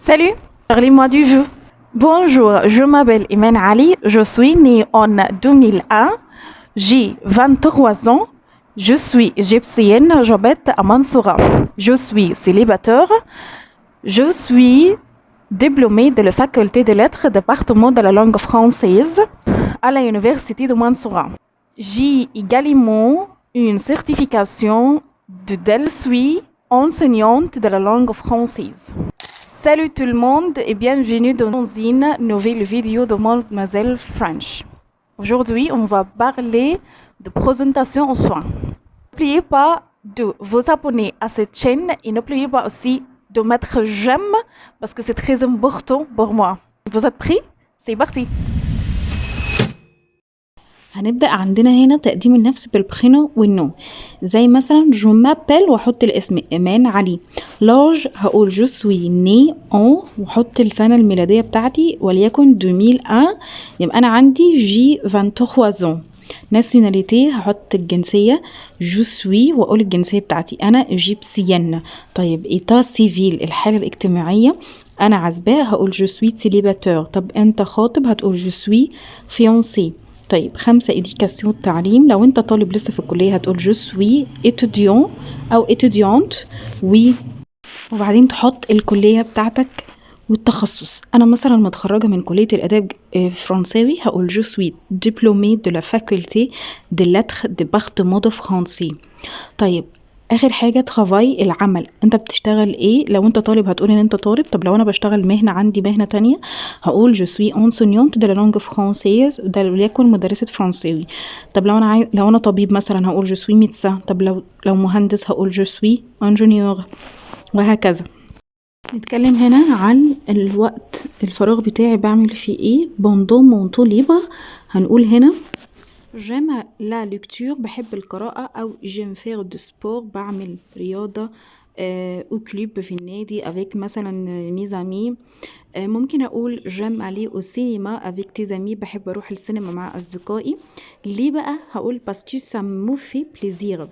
Salut, parlez-moi du jeu. Bonjour, je m'appelle Imen Ali, je suis née en 2001, j'ai 23 ans, je suis égyptienne, j'habite à Mansoura. Je suis célibataire, je suis diplômée de la faculté des lettres, département de la langue française à la université de Mansoura. J'ai également une certification de DEL, suis enseignante de la langue française. Salut tout le monde et bienvenue dans une nouvelle vidéo de Mademoiselle French. Aujourd'hui, on va parler de présentation en soins. N'oubliez pas de vous abonner à cette chaîne et n'oubliez pas aussi de mettre j'aime parce que c'est très important pour moi. Vous êtes prêts? C'est parti! هنبدأ عندنا هنا تقديم النفس بالبرينو والنو، زي مثلا جو مابيل واحط الاسم ايمان علي. لاج هقول جو سوي ني اون واحط السنة الميلادية بتاعتي وليكن 2001، يبقى انا عندي جي 23 ans. ناسيوناليتي هحط الجنسية جو سوي واقول الجنسية بتاعتي انا ايجيبسيان. طيب ايتا سيفيل الحالة الاجتماعية انا عزباء هقول جو سوي سيليباتور. طب انت خاطب هتقول جو سوي فيونسي. طيب 5 إديوكاسيون التعليم، لو انت طالب لسه في الكلية هتقول جو سوي étudiant أو étudiante وبعدين تحط الكلية بتاعتك والتخصص. أنا مثلا متخرجة من كلية الآداب فرنساوي هقول جو سوي diplômée de la faculté des lettres département de français. طيب اخر حاجه ترافاي العمل، انت بتشتغل ايه؟ لو انت طالب هتقول ان انت طالب. طب لو انا بشتغل مهنه عندي مهنه تانية هقول جو سوي enseignante de la langue française، ده وليكن مدرسه فرنساوي. طب لو انا طبيب مثلا هقول جو سوي ميدسان. طب لو مهندس هقول جو سوي ingénieur وهكذا. نتكلم هنا عن الوقت الفراغ بتاعي بعمل فيه ايه pendant mon temps libre. هنقول هنا j'aime la lecture بحب القراءة، أو j'aime faire du sport بعمل رياضة أو كلوب في النادي avec مثلا mes amis. ممكن أقول j'aime aller au cinéma avec tes amis بحب أروح السينما مع أصدقائي. ليه بقى؟ هقول parce que ça me fait plaisir